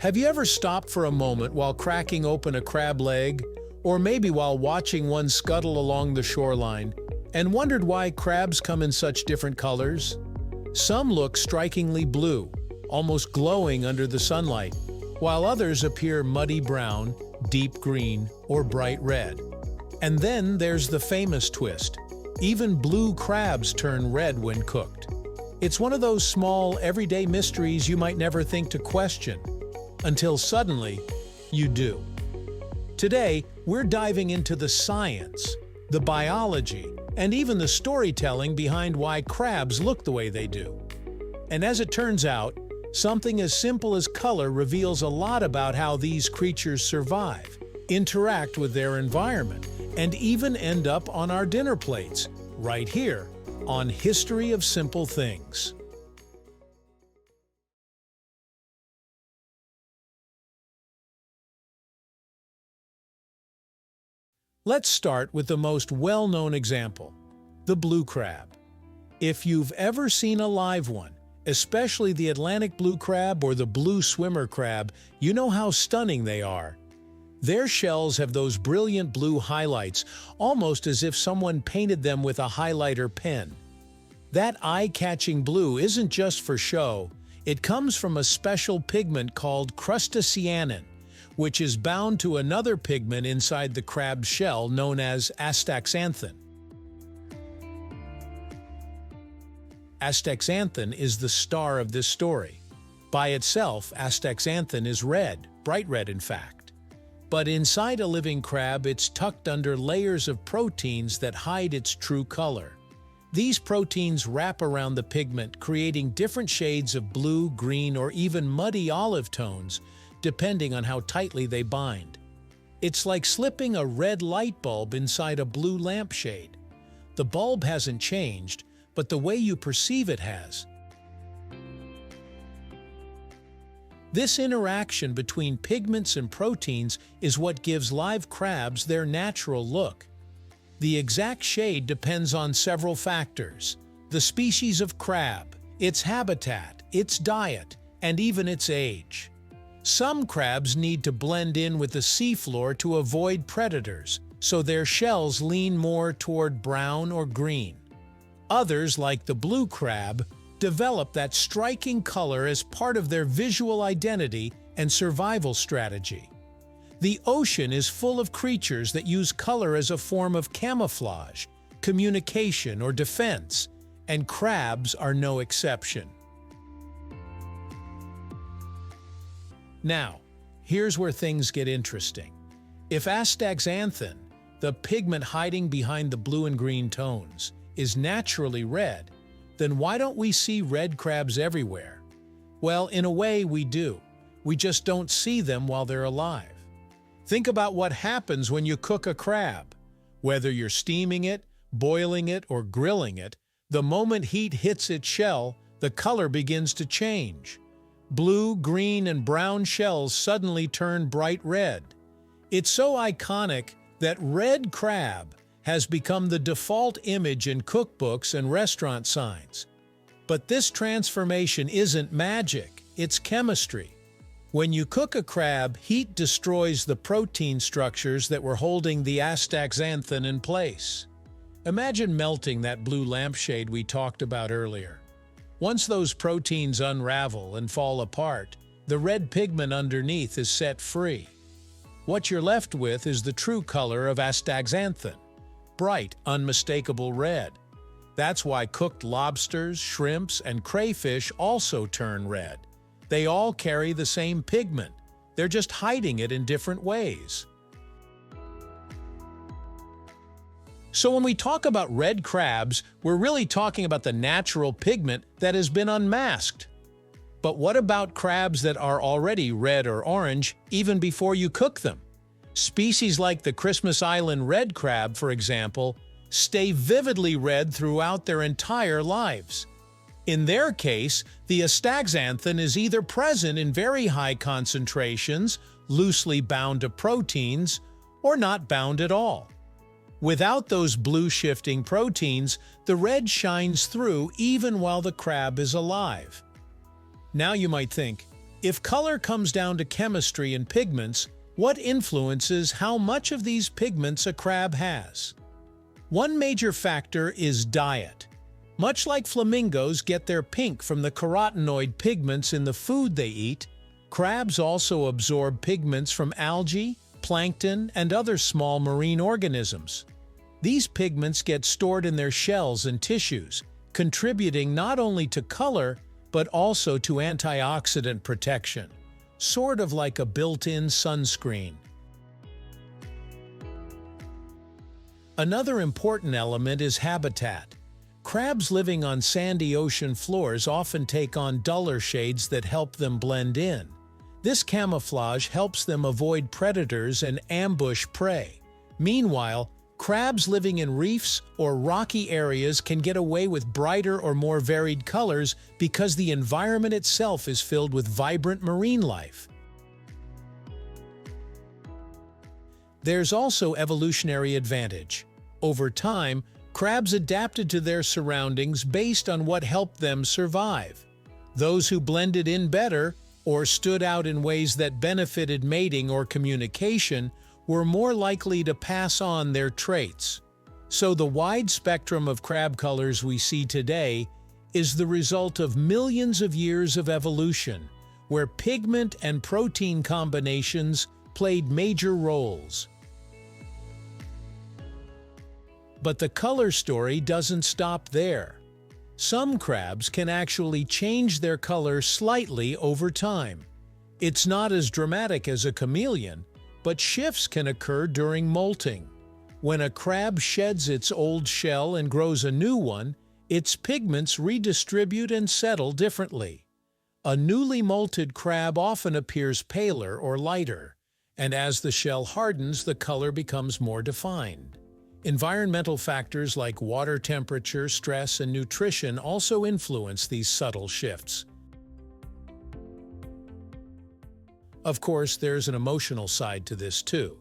Have you ever stopped for a moment while cracking open a crab leg, or maybe while watching one scuttle along the shoreline, and wondered why crabs come in such different colors? Some look strikingly blue, almost glowing under the sunlight, while others appear muddy brown, deep green, or bright red. And then there's the famous twist. Even blue crabs turn red when cooked. It's one of those small, everyday mysteries you might never think to question, until suddenly, you do. Today, we're diving into the science, the biology, and even the storytelling behind why crabs look the way they do. And as it turns out, something as simple as color reveals a lot about how these creatures survive, interact with their environment, and even end up on our dinner plates, right here on History of Simple Things. Let's start with the most well-known example, the blue crab. If you've ever seen a live one, especially the Atlantic blue crab or the blue swimmer crab, you know how stunning they are. Their shells have those brilliant blue highlights, almost as if someone painted them with a highlighter pen. That eye-catching blue isn't just for show. It comes from a special pigment called Astaxanthin, which is bound to another pigment inside the crab's shell known as Astaxanthin. Astaxanthin is the star of this story. By itself, astaxanthin is red, bright red in fact. But inside a living crab, it's tucked under layers of proteins that hide its true color. These proteins wrap around the pigment, creating different shades of blue, green, or even muddy olive tones, depending on how tightly they bind. It's like slipping a red light bulb inside a blue lampshade. The bulb hasn't changed, but the way you perceive it has. This interaction between pigments and proteins is what gives live crabs their natural look. The exact shade depends on several factors: the species of crab, its habitat, its diet, and even its age. Some crabs need to blend in with the seafloor to avoid predators, so their shells lean more toward brown or green. Others, like the blue crab, develop that striking color as part of their visual identity and survival strategy. The ocean is full of creatures that use color as a form of camouflage, communication, or defense, and crabs are no exception. Now, here's where things get interesting. If astaxanthin, the pigment hiding behind the blue and green tones, is naturally red, then why don't we see red crabs everywhere? Well, in a way we do. We just don't see them while they're alive. Think about what happens when you cook a crab. Whether you're steaming it, boiling it, or grilling it, the moment heat hits its shell, the color begins to change. Blue, green, and brown shells suddenly turn bright red. It's so iconic that red crab has become the default image in cookbooks and restaurant signs. But this transformation isn't magic, it's chemistry. When you cook a crab, heat destroys the protein structures that were holding the astaxanthin in place. Imagine melting that blue lampshade we talked about earlier. Once those proteins unravel and fall apart, the red pigment underneath is set free. What you're left with is the true color of astaxanthin: bright, unmistakable red. That's why cooked lobsters, shrimps, and crayfish also turn red. They all carry the same pigment. They're just hiding it in different ways. So when we talk about red crabs, we're really talking about the natural pigment that has been unmasked. But what about crabs that are already red or orange even before you cook them? Species like the Christmas Island red crab, for example, stay vividly red throughout their entire lives. In their case, the astaxanthin is either present in very high concentrations, loosely bound to proteins, or not bound at all. Without those blue-shifting proteins, the red shines through even while the crab is alive. Now you might think, If color comes down to chemistry and pigments, what influences how much of these pigments a crab has? One major factor is diet. Much like flamingos get their pink from the carotenoid pigments in the food they eat, crabs also absorb pigments from algae, plankton, and other small marine organisms. These pigments get stored in their shells and tissues, contributing not only to color, but also to antioxidant protection, sort of like a built-in sunscreen. Another important element is habitat. Crabs living on sandy ocean floors often take on duller shades that help them blend in. This camouflage helps them avoid predators and ambush prey. Meanwhile, crabs living in reefs or rocky areas can get away with brighter or more varied colors because the environment itself is filled with vibrant marine life. There's also evolutionary advantage. Over time, crabs adapted to their surroundings based on what helped them survive. Those who blended in better or stood out in ways that benefited mating or communication were more likely to pass on their traits. So the wide spectrum of crab colors we see today is the result of millions of years of evolution, where pigment and protein combinations played major roles. But the color story doesn't stop there. Some crabs can actually change their color slightly over time. It's not as dramatic as a chameleon, but shifts can occur during molting. When a crab sheds its old shell and grows a new one, its pigments redistribute and settle differently. A newly molted crab often appears paler or lighter, and as the shell hardens, the color becomes more defined. Environmental factors like water temperature, stress, and nutrition also influence these subtle shifts. Of course, there's an emotional side to this too.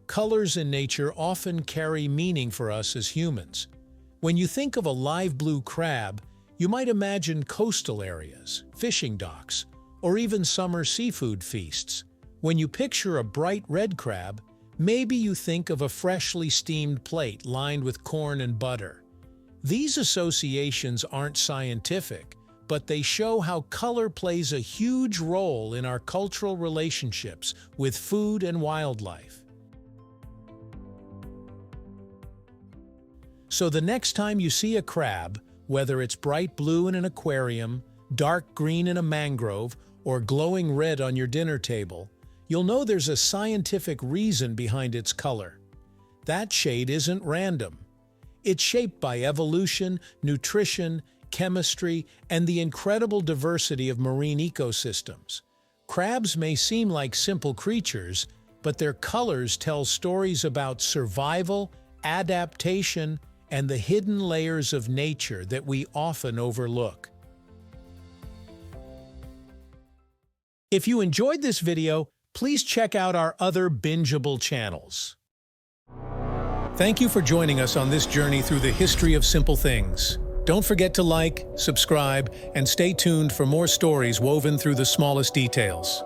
Colors in nature often carry meaning for us as humans. When you think of a live blue crab, you might imagine coastal areas, fishing docks, or even summer seafood feasts. When you picture a bright red crab, maybe you think of a freshly steamed plate lined with corn and butter. These associations aren't scientific, but they show how color plays a huge role in our cultural relationships with food and wildlife. So the next time you see a crab, whether it's bright blue in an aquarium, dark green in a mangrove, or glowing red on your dinner table, you'll know there's a scientific reason behind its color. That shade isn't random. It's shaped by evolution, nutrition, chemistry, and the incredible diversity of marine ecosystems. Crabs may seem like simple creatures, but their colors tell stories about survival, adaptation, and the hidden layers of nature that we often overlook. If you enjoyed this video, please check out our other bingeable channels. Thank you for joining us on this journey through the history of simple things. Don't forget to like, subscribe, and stay tuned for more stories woven through the smallest details.